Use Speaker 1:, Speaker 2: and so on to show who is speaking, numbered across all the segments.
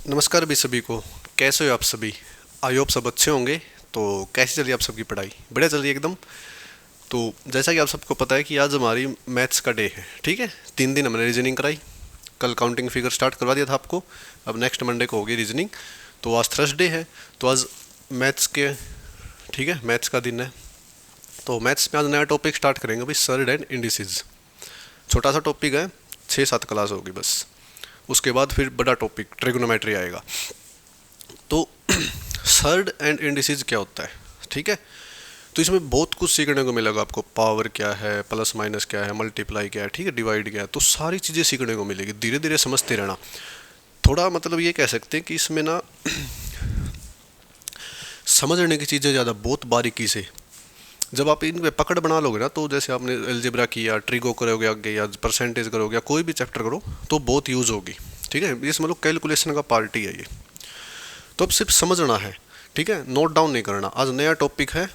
Speaker 1: नमस्कार भी सभी को। कैसे हो आप सभी? आई होप सब अच्छे होंगे। तो कैसी चल रही है आप सबकी पढ़ाई? बढ़िया चल रही है एकदम। तो जैसा कि आप सबको पता है कि आज हमारी मैथ्स का डे है, ठीक है। 3 दिन हमने रीजनिंग कराई। कल काउंटिंग फिगर स्टार्ट करवा दिया था आपको। अब नेक्स्ट मंडे को होगी रीजनिंग। तो आज थर्सडे है, तो आज मैथ्स के, ठीक है, मैथ्स का दिन है। तो मैथ्स में आज नया टॉपिक स्टार्ट करेंगे भाई, सर्ड एंड इंडिसेस। छोटा सा टॉपिक है, 6-7 क्लास होगी बस। उसके बाद फिर बड़ा टॉपिक ट्रिग्नोमेट्री आएगा। तो सर्ड एंड इंडिसेस क्या होता है, ठीक है। तो इसमें बहुत कुछ सीखने को मिलेगा आपको। पावर क्या है, प्लस माइनस क्या है, मल्टीप्लाई क्या है, ठीक है, डिवाइड क्या है, तो सारी चीज़ें सीखने को मिलेगी। धीरे धीरे समझते रहना। थोड़ा मतलब ये कह सकते हैं कि इसमें ना समझने की चीज़ें ज़्यादा, बहुत बारीकी से जब आप इन पे पकड़ बना लोगे ना, तो जैसे आपने अलजेब्रा किया, ट्रिगो करोगे आगे, या परसेंटेज करोगे, या कोई भी चैप्टर करो, तो बहुत यूज़ होगी, ठीक है। ये समझ लो कैलकुलेशन का पार्ट ही है ये। तो अब सिर्फ समझना है, ठीक है, नोट डाउन नहीं करना। आज नया टॉपिक है,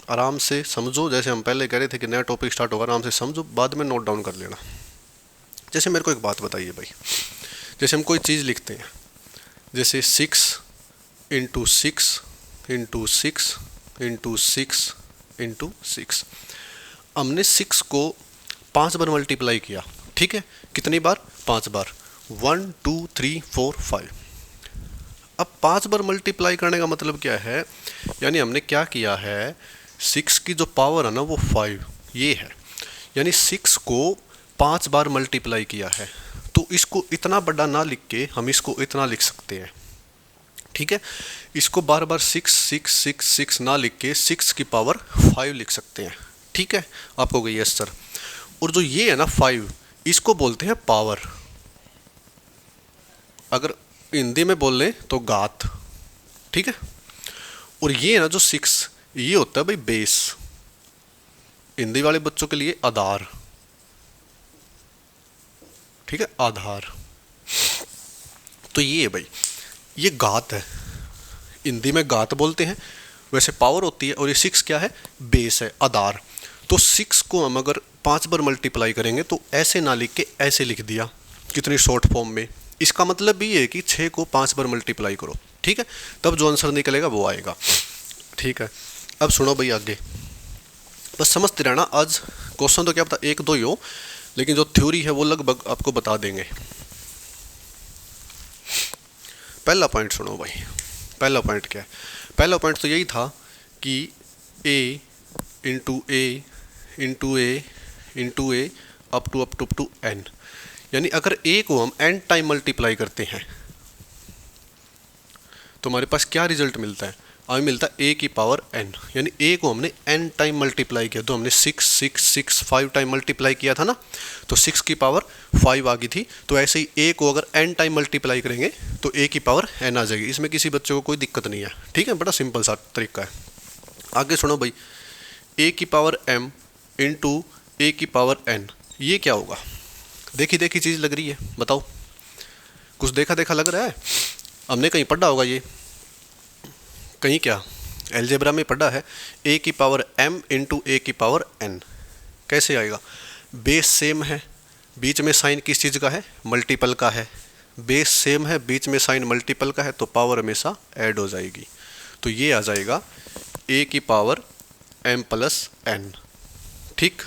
Speaker 1: आराम से समझो। जैसे हम पहले कह रहे थे कि नया टॉपिक स्टार्ट होगा, आराम से समझो, बाद में नोट डाउन कर लेना। जैसे मेरे को एक बात बताइए भाई, जैसे हम कोई चीज़ लिखते हैं, जैसे 6 × 6 × 6 × 6 × 6, हमने 6 को 5 बार मल्टीप्लाई किया, ठीक है। कितनी बार? 5 बार। 1 2 3 4 5। अब 5 बार मल्टीप्लाई करने का मतलब क्या है? यानी हमने क्या किया है, 6 की जो पावर है ना वो 5 ये है। यानी 6 को 5 बार मल्टीप्लाई किया है। तो इसको इतना बड़ा ना लिख के हम इसको इतना लिख सकते हैं, ठीक है। इसको बार बार 6 6 6 6 ना लिख के 6 की पावर 5 लिख सकते हैं, ठीक है। आपको गई यस सर। और जो ये है ना 5, इसको बोलते हैं पावर। अगर हिंदी में बोल लें तो घात, ठीक है। और ये ना जो 6, ये होता है भाई बेस। हिंदी वाले बच्चों के लिए आधार, ठीक है, आधार। तो ये है भाई, ये घात है। हिंदी में घात बोलते हैं, वैसे पावर होती है। और ये 6 क्या है? बेस है, आधार। तो 6 को हम अगर 5 बार मल्टीप्लाई करेंगे तो ऐसे ना लिख के ऐसे लिख दिया, कितनी शॉर्ट फॉर्म में। इसका मतलब भी है कि 6 को 5 बार मल्टीप्लाई करो, ठीक है, तब जो आंसर निकलेगा वो आएगा, ठीक है। अब सुनो भाई आगे, बस समझते रहना। आज क्वेश्चन तो क्या पता 1-2 ही हो, लेकिन जो थ्योरी है वो लगभग आपको बता देंगे। पहला पॉइंट सुनो भाई। पहला पॉइंट क्या है? पहला पॉइंट तो यही था कि a into a into a into a up to n। यानी अगर a को हम n टाइम मल्टीप्लाई करते हैं तो हमारे पास क्या रिजल्ट मिलता है? हमें मिलता है a की पावर n। यानी a को हमने n टाइम मल्टीप्लाई किया, तो हमने 6 6 6 5 टाइम मल्टीप्लाई किया था ना, तो 6 की पावर 5 आ गई थी। तो ऐसे ही a को अगर n टाइम मल्टीप्लाई करेंगे तो a की पावर n आ जाएगी। इसमें किसी बच्चे को कोई दिक्कत नहीं है, ठीक है, बड़ा सिंपल सा तरीका है। आगे सुनो भाई, a की पावर m इंटू a की पावर n, ये क्या होगा? देखी देखी चीज़ लग रही है, बताओ। कुछ देखा देखा लग रहा है? हमने कहीं पढ़ा होगा ये, कहीं क्या अलजेब्रा में पढ़ा है। a की पावर m इंटू a की पावर n कैसे आएगा? बेस सेम है, बीच में साइन किस चीज़ का है? मल्टीपल का है। बेस सेम है, बीच में साइन मल्टीपल का है, तो पावर हमेशा ऐड हो जाएगी। तो ये आ जाएगा a की पावर m प्लस n, ठीक।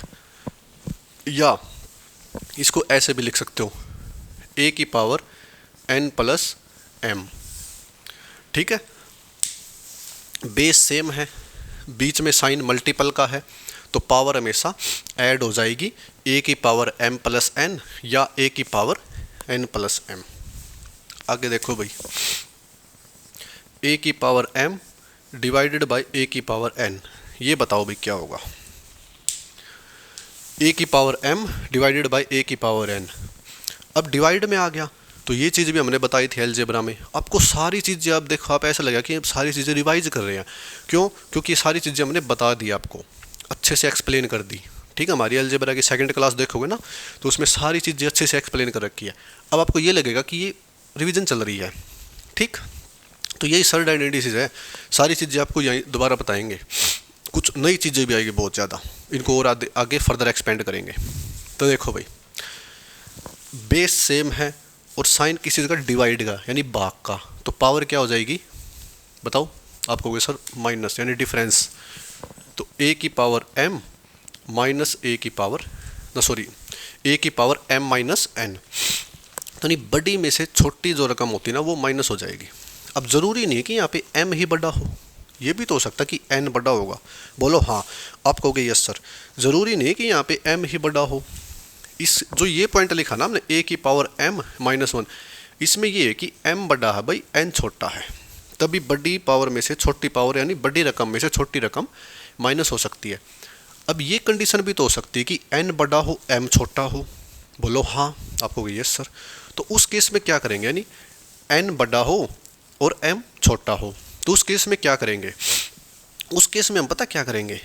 Speaker 1: या इसको ऐसे भी लिख सकते हो, a की पावर n प्लस m, ठीक है। बेस सेम है, बीच में साइन मल्टीपल का है, तो पावर हमेशा ऐड हो जाएगी। a की पावर m प्लस n या a की पावर n प्लस m। आगे देखो भाई, a की power m divided by a की पावर n, ये बताओ भाई क्या होगा? a की power m divided by a की पावर n। अब डिवाइड में आ गया, तो ये चीज़ भी हमने बताई थी अलजेब्रा में। आपको सारी चीज़ें, आप देखो, आप ऐसा लगा कि आप सारी चीज़ें रिवाइज कर रहे हैं। क्यों? क्योंकि ये सारी चीज़ें हमने बता दी, आपको अच्छे से एक्सप्लेन कर दी, ठीक है। हमारी अलजेब्रा की 2nd क्लास देखोगे ना, तो उसमें सारी चीज़ें अच्छे से एक्सप्लेन कर रखी है। अब आपको ये लगेगा कि ये रिविज़न चल रही है, ठीक। तो यही सर्ड एंड इंडिसेस है। सारी चीज़ें आपको यहीं दोबारा बताएंगे, कुछ नई चीज़ें भी आएगी बहुत ज़्यादा, इनको और आगे फर्दर एक्सपेंड करेंगे। तो देखो भाई, बेस सेम है और साइन किसी का डिवाइड का यानी भाग का, तो पावर क्या हो जाएगी बताओ, आप कहोगे सर माइनस यानी डिफरेंस, तो ए की पावर m माइनस ए की पावर ए की पावर m माइनस n, यानी बड़ी में से छोटी जो रकम होती है ना वो माइनस हो जाएगी। अब ज़रूरी नहीं कि यहाँ पे m ही बड़ा हो, ये भी तो हो सकता कि n बड़ा होगा। बोलो हाँ, आप कहोगे यस सर, ज़रूरी नहीं कि यहाँ पे m ही बड़ा हो। इस जो ये पॉइंट लिखा ना हमने a की पावर m माइनस 1, इसमें ये है कि m बड़ा है भाई, n छोटा है, तभी बड़ी पावर में से छोटी पावर यानी बड़ी रकम में से छोटी रकम माइनस हो सकती है। अब ये कंडीशन भी तो हो सकती है कि n बड़ा हो m छोटा हो। बोलो हाँ, आप कहोगे यस सर, तो उस केस में क्या करेंगे, यानी n बड़ा हो और m छोटा हो, तो उस केस में क्या करेंगे, उस केस में हम पता क्या करेंगे,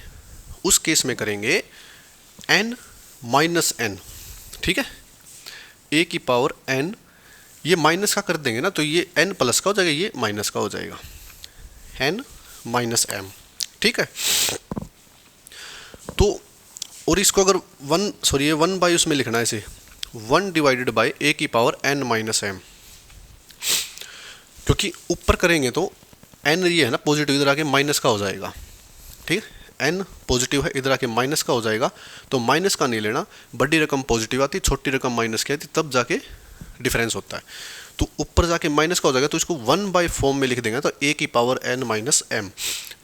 Speaker 1: उस केस में करेंगे n माइनस n, ठीक है, a की पावर n, ये माइनस का कर देंगे ना तो ये n प्लस का हो जाएगा, ये माइनस का हो जाएगा, n माइनस m, ठीक है। तो और इसको अगर ये 1 बाई उसमें लिखना है इसे 1 डिवाइडेड बाई a की पावर n माइनस m, क्योंकि ऊपर करेंगे तो n ये है ना पॉजिटिव, इधर आके माइनस का हो जाएगा, ठीक है, n पॉजिटिव है इधर आके माइनस का हो जाएगा, तो माइनस का नहीं लेना, बड़ी रकम पॉजिटिव आती, छोटी रकम माइनस की आती, तब जाके डिफरेंस होता है। तो ऊपर जाके माइनस का हो जाएगा, तो इसको 1 बाई फॉर्म में लिख देंगे, तो a की पावर n माइनस m,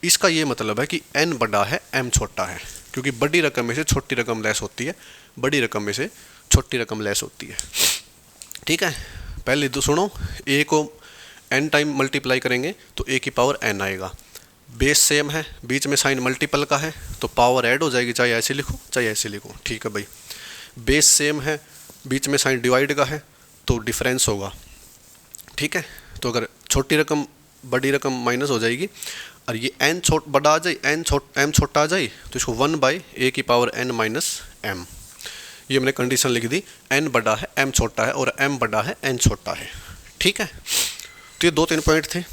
Speaker 1: इसका ये मतलब है कि n बड़ा है m छोटा है, क्योंकि बड़ी रकम में से छोटी रकम लेस होती है, बड़ी रकम में से छोटी रकम लेस होती है, ठीक है। पहले तो सुनो, a को n टाइम मल्टीप्लाई करेंगे तो a की पावर n आएगा, बेस सेम है, बीच में साइन मल्टीपल का है तो पावर ऐड हो जाएगी, चाहे ऐसे लिखो चाहे ऐसे लिखो, ठीक है भाई। बेस सेम है, बीच में साइन डिवाइड का है तो डिफरेंस होगा, ठीक है। तो अगर छोटी रकम बड़ी रकम माइनस हो जाएगी और ये n बड़ा आ जाए, m छोटा आ जाए, तो इसको 1 बाई a की पावर n माइनस m, ये हमने कंडीशन लिख दी, n बड़ा है m छोटा है और m बड़ा है n छोटा है, ठीक है। तो ये 2-3 पॉइंट थे,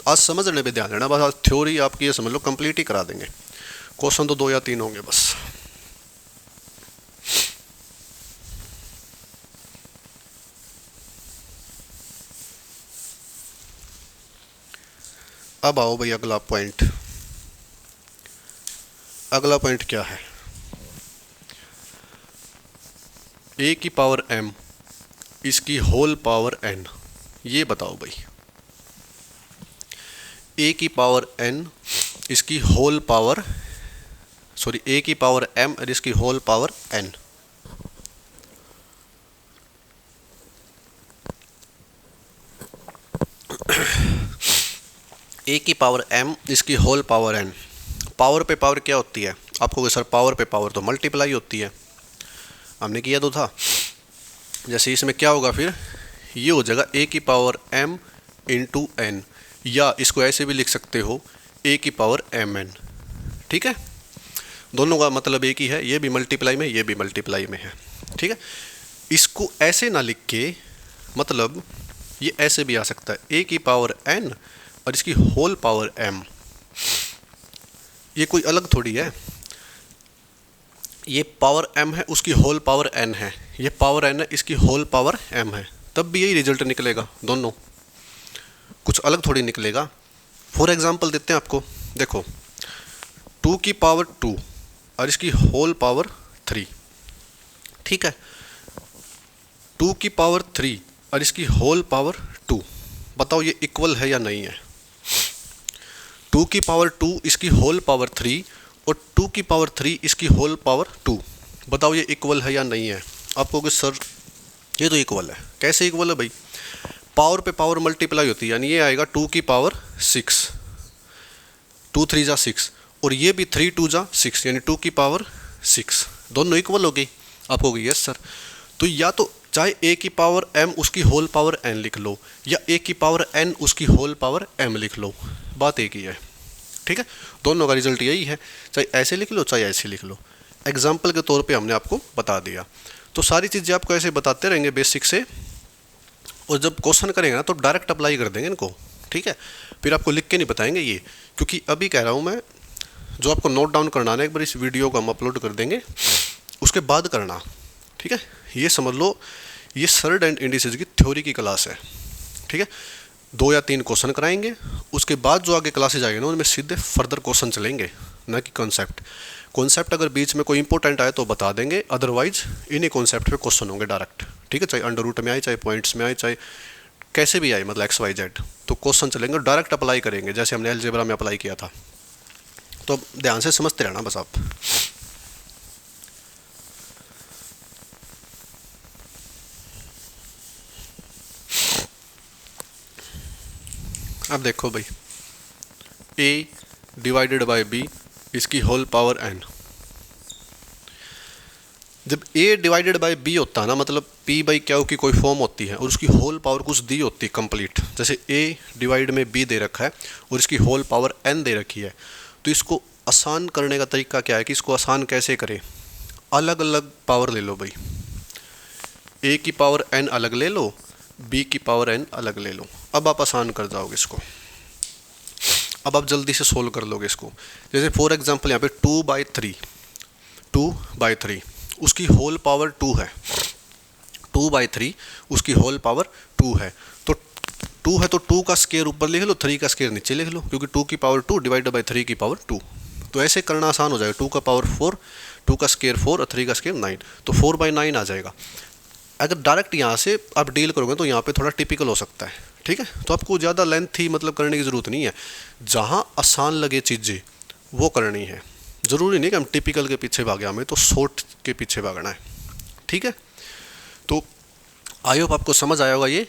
Speaker 1: आज समझने पे ध्यान देना, बस आज थ्योरी आपकी ये समझ लो कंप्लीट ही करा देंगे, क्वेश्चन तो 2 या 3 होंगे बस। अब आओ भाई अगला पॉइंट, अगला पॉइंट क्या है, a की पावर m इसकी होल पावर n, ये बताओ भाई, a की पावर n इसकी होल पावर a की पावर m और इसकी होल पावर n, a की पावर m इसकी होल पावर n, पावर पे पावर क्या होती है, आपको सर पावर पे पावर तो मल्टीप्लाई होती है, हमने किया तो था। जैसे इसमें क्या होगा फिर, ये हो जाएगा a की पावर m इंटू n, या इसको ऐसे भी लिख सकते हो a की पावर mn, ठीक है, दोनों का मतलब एक ही है, ये भी मल्टीप्लाई में ये भी मल्टीप्लाई में है, ठीक है। इसको ऐसे ना लिख के मतलब ये ऐसे भी आ सकता है a की पावर n और इसकी होल पावर m, ये कोई अलग थोड़ी है, ये पावर m है उसकी होल पावर n है, ये पावर n है इसकी होल पावर m है, तब भी यही रिजल्ट निकलेगा, दोनों कुछ अलग थोड़ी निकलेगा। फॉर एग्जांपल देते हैं आपको, देखो 2 की पावर 2 और इसकी होल पावर 3, ठीक है, 2 की पावर 3 और इसकी होल पावर 2, बताओ ये इक्वल है या नहीं है। 2 की पावर 2 इसकी होल पावर 3 और 2 की पावर 3 इसकी होल पावर 2, बताओ ये इक्वल है या नहीं है। आप कहोगे सर ये तो इक्वल है, कैसे इक्वल है भाई, पावर पे पावर मल्टीप्लाई होती है, यानी ये आएगा 2 की पावर 6, 2 3 जा 6 और ये भी 3 2 जा 6, यानी 2 की पावर 6, दोनों इक्वल हो गई। आप कहोगे यस सर, तो या तो चाहे a की पावर m उसकी होल पावर n लिख लो या a की पावर n उसकी होल पावर m लिख लो, बात एक ही है, ठीक है, दोनों का रिजल्ट यही है, चाहे ऐसे लिख लो चाहे ऐसे लिख लो। एग्जाम्पल के तौर पे हमने आपको बता दिया, तो सारी चीज़ें आपको ऐसे बताते रहेंगे बेसिक से, और जब क्वेश्चन करेंगे ना तो डायरेक्ट अप्लाई कर देंगे इनको, ठीक है, फिर आपको लिख के नहीं बताएंगे ये, क्योंकि अभी कह रहा हूँ मैं, जो आपको नोट डाउन करना है एक बार इस वीडियो को हम अपलोड कर देंगे, उसके बाद करना, ठीक है। ये समझ लो ये सर्ड एंड इंडिसेस की थ्योरी की क्लास है, ठीक है। 2 या 3 क्वेश्चन कराएंगे, उसके बाद जो आगे क्लासेज आएंगे ना उनमें सीधे फर्दर क्वेश्चन चलेंगे, ना कि कॉन्सेप्ट अगर बीच में कोई इंपॉर्टेंट आए तो बता देंगे, अदरवाइज इन्हीं कॉन्सेप्ट पे क्वेश्चन होंगे डायरेक्ट, ठीक है। चाहे अंडर रूट में आए, चाहे पॉइंट्स में आए, चाहे कैसे भी आए, मतलब XYZ, तो क्वेश्चन चलेंगे और डायरेक्ट अप्लाई करेंगे जैसे हमने अलजेब्रा में अप्लाई किया था। तो ध्यान से समझते रहना बस आप। अब देखो भाई, a डिवाइडेड बाय b इसकी होल पावर n। जब a डिवाइडेड बाय b होता है ना, मतलब p बाई क्यू की कोई फॉर्म होती है और उसकी होल पावर कुछ दी होती है कंप्लीट, जैसे a डिवाइड में b दे रखा है और इसकी होल पावर n दे रखी है, तो इसको आसान करने का तरीका क्या है कि इसको आसान कैसे करें, अलग अलग पावर ले लो भाई, a की पावर n अलग ले लो, b की पावर n अलग ले लो। अब आप आसान कर जाओगे इसको, अब आप जल्दी से सोल्व कर लोगे इसको। जैसे फॉर एग्जांपल यहाँ पे 2/3 उसकी होल पावर 2 है, 2/3 उसकी होल पावर 2 है, तो 2 है तो 2 का स्केयर ऊपर लिख लो, 3 का स्केयर नीचे लिख लो, क्योंकि 2 की पावर 2 डिवाइडेड बाई 3 की पावर 2। तो ऐसे करना आसान हो जाएगा, 2 का पावर 4, 2 का स्केयर 4 और 3 का स्केयर 9, तो 4/9 आ जाएगा। अगर डायरेक्ट यहाँ से आप डील करोगे तो यहाँ पे थोड़ा टिपिकल हो सकता है, ठीक है। तो आपको ज़्यादा लेंथी मतलब करने की ज़रूरत नहीं है, जहाँ आसान लगे चीज़ें वो करनी है। ज़रूरी नहीं कि हम टिपिकल के पीछे भागे, हमें तो शॉर्ट के पीछे भागना है, ठीक है। तो आई होप आपको समझ आया होगा ये।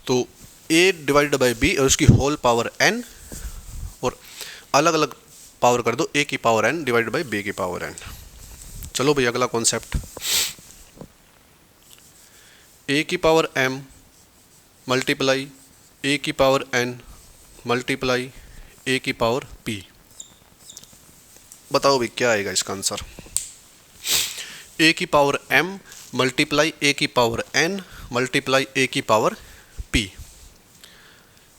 Speaker 1: तो a डिवाइडेड बाई b और उसकी होल पावर n, और अलग अलग पावर कर दो, a की power n divided by b की पावर n। चलो भाई अगला कॉन्सेप्ट, a की पावर m मल्टीप्लाई a की पावर n मल्टीप्लाई a की पावर p। बताओ भाई क्या आएगा इसका आंसर। a की पावर m मल्टीप्लाई a की पावर n मल्टीप्लाई a की पावर p।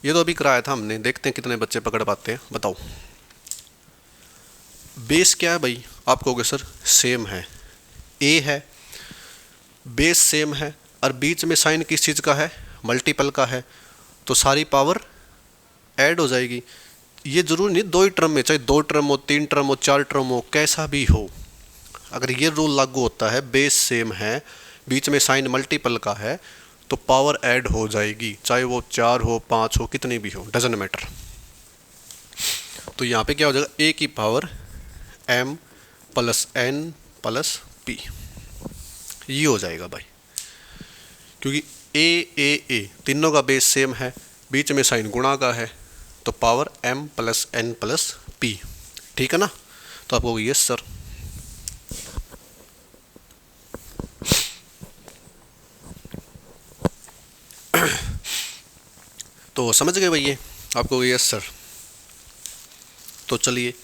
Speaker 1: ये तो अभी कराया था हमने, देखते हैं कितने बच्चे पकड़ पाते हैं। बताओ बेस क्या है भाई, आप कहोगे सर सेम है, a है, बेस सेम है और बीच में साइन किस चीज़ का है, मल्टीपल का है, तो सारी पावर ऐड हो जाएगी। ये जरूरी नहीं 2 ही टर्म में, चाहे 2 टर्म हो, 3 टर्म हो, 4 टर्म हो, कैसा भी हो, अगर ये रूल लागू होता है, बेस सेम है, बीच में साइन मल्टीपल का है, तो पावर ऐड हो जाएगी, चाहे वो 4 हो, 5 हो, कितनी भी हो, डजंट मैटर। तो यहाँ पे क्या हो जाएगा, a की power m plus n plus p, ये हो जाएगा भाई, क्योंकि a तीनों का बेस सेम है, बीच में साइन गुणा का है, तो power m plus n plus p, ठीक है ना। तो आपको यस सर। तो समझ गए भाई ये, आपको यस सर। तो चलिए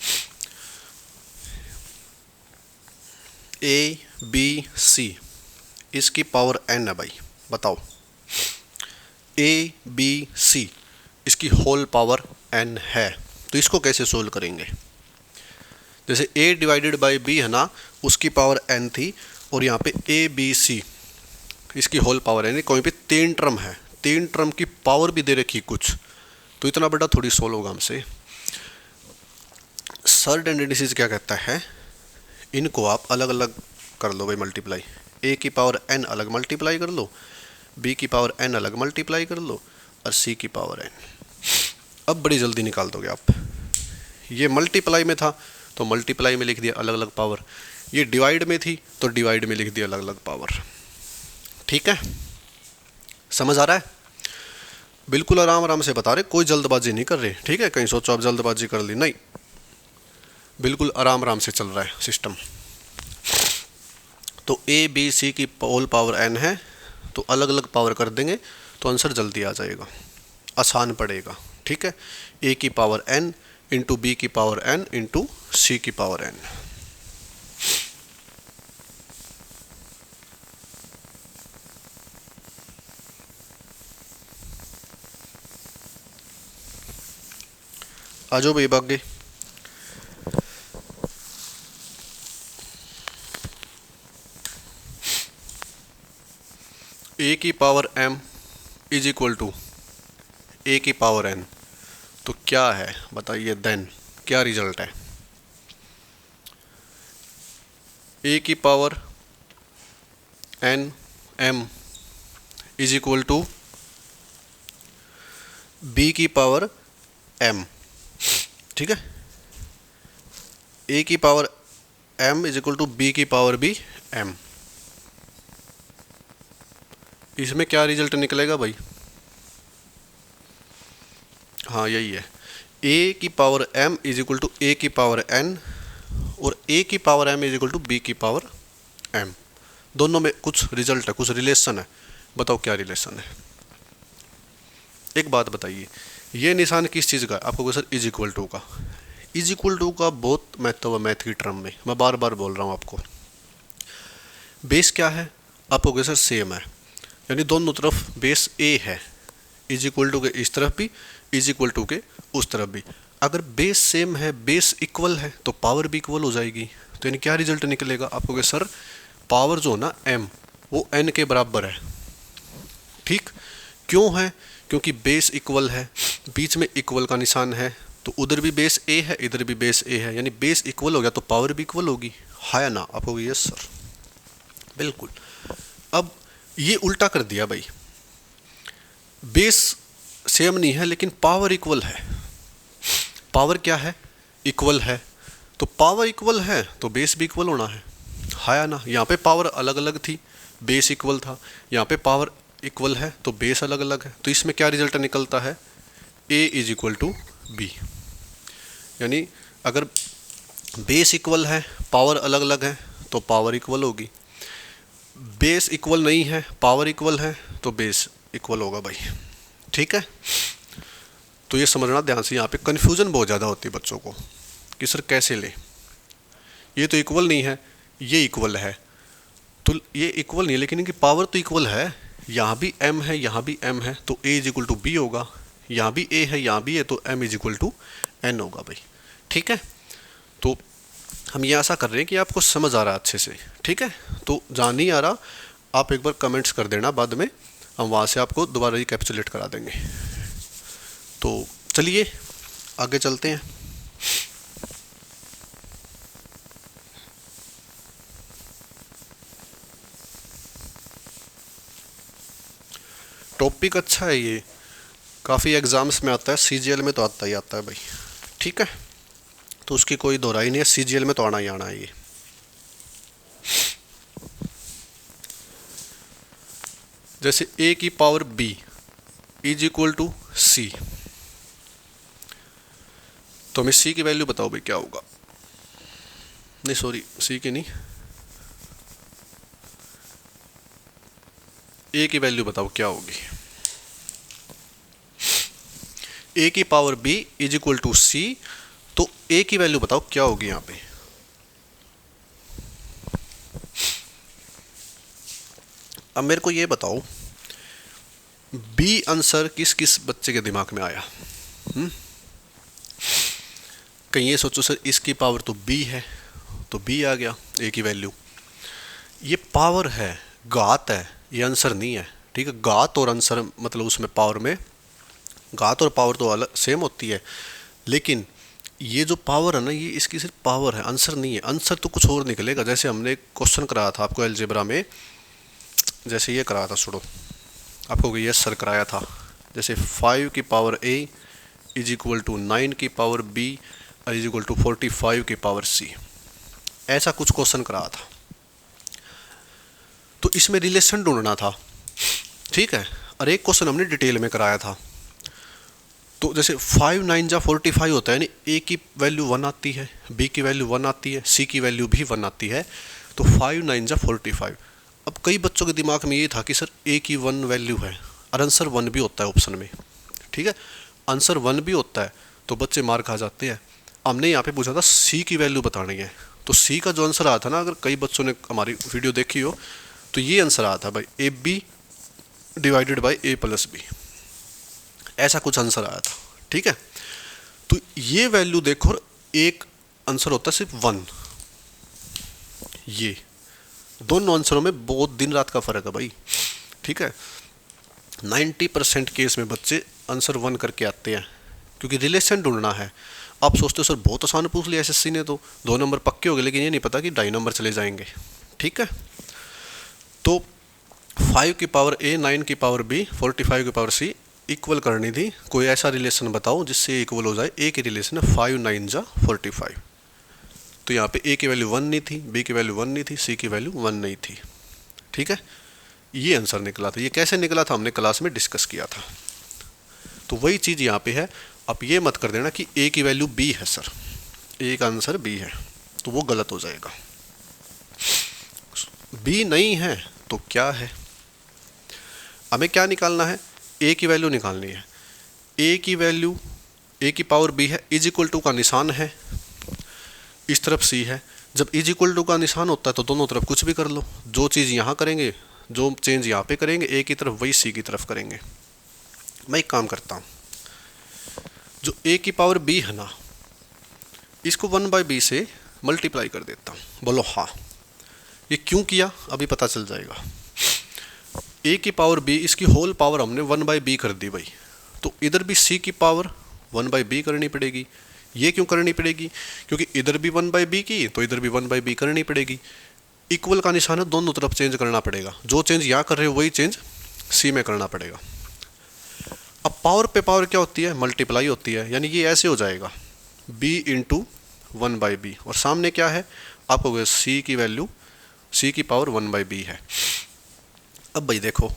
Speaker 1: a b c इसकी पावर n है भाई, बताओ a b c इसकी होल पावर n है, तो इसको कैसे सोल्व करेंगे। जैसे a डिवाइडेड बाई b है ना, उसकी पावर n थी, और यहाँ पे a b c इसकी होल पावर n, कोई पे 3 टर्म है, 3 टर्म की पावर भी दे रखी कुछ, तो इतना बड़ा थोड़ी सोल्व होगा हमसे। सर्ड एंड इंडिसेस क्या कहता है, इनको आप अलग अलग कर लो भाई, मल्टीप्लाई, a की पावर n अलग मल्टीप्लाई कर लो, b की पावर n अलग मल्टीप्लाई कर लो, और c की पावर n। अब बड़ी जल्दी निकाल दोगे आप। ये मल्टीप्लाई में था तो मल्टीप्लाई में लिख दिया अलग अलग पावर, ये डिवाइड में थी तो डिवाइड में लिख दिया अलग अलग पावर, ठीक है। समझ आ रहा है, बिल्कुल आराम आराम से बता रहे, कोई जल्दबाजी नहीं कर रहे, ठीक है। कहीं सोचो आप जल्दबाजी कर ली, नहीं, बिल्कुल आराम आराम से चल रहा है सिस्टम। तो a b c की होल पावर n है, तो अलग अलग पावर कर देंगे तो आंसर जल्दी आ जाएगा, आसान पड़ेगा, ठीक है। a की पावर n इंटू बी की पावर n इंटू सी की पावर n। आ जाओ भाई भाग गए। a की power m is equal to a की पावर n, तो क्या है बताइए, देन क्या रिजल्ट है? a की power n m is equal to b की पावर m, ठीक है। a की power m is equal to b की पावर भी m, इसमें क्या रिजल्ट निकलेगा भाई? हाँ यही है, a की power m is equal to a की पावर n और a की power m is equal to b की पावर m। दोनों में कुछ रिजल्ट है, कुछ रिलेशन है, बताओ क्या रिलेशन है? एक बात बताइए, ये निशान किस चीज़ का है? आपको सर इज इक्वल टू का। इज इक्वल टू का बहुत महत्व है मैथ की टर्म में, मैं बार बार बोल रहा हूँ आपको। बेस क्या है? आपको सर सेम है, यानी दोनों तरफ बेस ए है, इज इक्वल टू के इस तरफ भी, इज इक्वल टू के उस तरफ भी। अगर बेस सेम है, बेस इक्वल है, तो पावर भी इक्वल हो जाएगी। तो यानी क्या रिजल्ट निकलेगा? आपको सर पावर जो ना m वो n के बराबर है, ठीक। क्यों है? क्योंकि बेस इक्वल है, बीच में इक्वल का निशान है, तो उधर भी बेस a है, इधर भी बेस a है, यानी बेस इक्वल हो गया तो पावर भी इक्वल होगी, है ना? आपको यस सर, बिल्कुल। अब ये उल्टा कर दिया भाई, बेस सेम नहीं है लेकिन पावर इक्वल है। पावर क्या है? इक्वल है, तो पावर इक्वल है तो बेस भी इक्वल होना है ना? यहाँ पे पावर अलग अलग थी, बेस इक्वल था, यहाँ पे पावर इक्वल है तो बेस अलग अलग है। तो इसमें क्या रिजल्ट निकलता है? a is equal to b, यानी अगर बेस इक्वल है, पावर अलग अलग है तो पावर इक्वल होगी। बेस इक्वल नहीं है, पावर इक्वल है तो बेस इक्वल होगा भाई, ठीक है। तो ये समझना ध्यान से, यहाँ पे कन्फ्यूज़न बहुत ज़्यादा होती है बच्चों को कि सर कैसे ले, ये तो इक्वल नहीं है, ये इक्वल है, तो ये इक्वल नहीं है लेकिन इनकी पावर तो इक्वल है, यहाँ भी m है, यहाँ भी m है, तो a is equal to b होगा, यहाँ भी a है, यहाँ भी है, तो m is equal to n होगा भाई, ठीक है। तो हम ये आशा कर रहे हैं कि आपको समझ आ रहा है अच्छे से, ठीक है। तो जहाँ नहीं आ रहा आप एक बार कमेंट्स कर देना, बाद में हम वहाँ से आपको दोबारा रिकैप्चुलेट करा देंगे। तो चलिए आगे चलते हैं। टॉपिक अच्छा है ये, काफ़ी एग्ज़ाम्स में आता है, CGL में तो आता ही आता है भाई, ठीक है। तो उसकी कोई दोहराई नहीं है, CGL में तो आना ही आना है ये। जैसे a की power b is equal to c, तो हमें c की वैल्यू बताओ भाई क्या होगा? नहीं सॉरी, c की नहीं, a की वैल्यू बताओ क्या होगी? a की power b is equal to c, तो a की वैल्यू बताओ क्या होगी यहाँ पे? अब मेरे को ये बताओ, b आंसर किस किस बच्चे के दिमाग में आया? कहीं ये सोचो सर इसकी पावर तो b है, तो b आ गया a की वैल्यू। ये पावर है, घात है, ये आंसर नहीं है, ठीक है। घात और आंसर मतलब उसमें पावर में घात और पावर तो अलग सेम होती है, लेकिन ये जो पावर है ना, ये इसकी सिर्फ पावर है, आंसर नहीं है। आंसर तो कुछ और निकलेगा। जैसे हमने एक क्वेश्चन कराया था आपको अलजेब्रा में, जैसे ये कराया था, सुनो, आपको ये सर कराया था, जैसे 5 की power a is equal to 9 की power b is equal to 45 की पावर c, ऐसा कुछ क्वेश्चन कराया था। तो इसमें रिलेशन ढूंढना था, ठीक है। और एक क्वेश्चन हमने डिटेल में कराया था। तो जैसे 5 9 जा 45 होता है, यानी a की वैल्यू 1 आती है, b की वैल्यू 1 आती है, c की वैल्यू भी 1 आती है, तो 5 9 जा 45। अब कई बच्चों के दिमाग में ये था कि सर a की 1 वैल्यू है और आंसर 1 भी होता है ऑप्शन में, ठीक है। आंसर 1 भी होता है तो बच्चे मार खा जाते हैं। हमने यहाँ पे पूछा था c की वैल्यू बतानी है, तो c का जो आंसर आया था ना, अगर कई बच्चों ने हमारी वीडियो देखी हो तो ये आंसर आया था भाई, ab divided by a plus b, ऐसा कुछ आंसर आया था, ठीक है। तो ये वैल्यू देखो, एक आंसर होता है सिर्फ 1, ये दोनों आंसरों में बहुत दिन रात का फर्क है भाई, ठीक है। 90% केस में बच्चे आंसर 1 करके आते हैं, क्योंकि रिलेशन ढूंढना है। आप सोचते हो सर बहुत आसान पूछ लिया एसएससी ने, तो 2 नंबर पक्के हो गए, लेकिन ये नहीं पता कि 2.5 नंबर चले जाएंगे। ठीक है, तो 5 की पावर ए, 9 की पावर बी, 45 की पावर सी इक्वल करनी थी। कोई ऐसा रिलेशन बताओ जिससे इक्वल हो जाए। ए की रिलेशन है 5 9 जा 45। तो यहाँ पे ए की वैल्यू 1 नहीं थी, बी की वैल्यू 1 नहीं थी, सी की वैल्यू 1 नहीं थी। ठीक है, ये आंसर निकला था। ये कैसे निकला था हमने क्लास में डिस्कस किया था। तो वही चीज़ यहाँ पे है। आप ये मत कर देना कि ए की वैल्यू बी है सर, ए का आंसर बी है, तो वो गलत हो जाएगा। बी नहीं है तो क्या है, हमें क्या निकालना है, ए की वैल्यू निकालनी है। ए की वैल्यू, ए की पावर बी है, इज इक्वल टू का निशान है, इस तरफ सी है। जब इज इक्वल टू का निशान होता है तो दोनों तरफ कुछ भी कर लो। जो चीज़ यहाँ करेंगे, जो चेंज यहाँ पे करेंगे ए की तरफ, वही सी की तरफ करेंगे। मैं एक काम करता हूँ, जो ए की पावर बी है ना, इसको 1/b से मल्टीप्लाई कर देता हूँ। बोलो हाँ। ये क्यों किया अभी पता चल जाएगा। ए की पावर बी, इसकी होल पावर हमने 1/b कर दी भाई, तो इधर भी सी की पावर 1/b करनी पड़ेगी। ये क्यों करनी पड़ेगी, क्योंकि इधर भी 1/b की तो इधर भी 1/b करनी पड़ेगी। इक्वल का निशान है, दोनों तरफ चेंज करना पड़ेगा। जो चेंज यहाँ कर रहे हो वही चेंज सी में करना पड़ेगा। अब पावर पे पावर क्या होती है, मल्टीप्लाई होती है, यानी ये ऐसे हो जाएगा b इंटू 1/b, और सामने क्या है आपको, c की वैल्यू, c की पावर 1/b है। अब भाई देखो,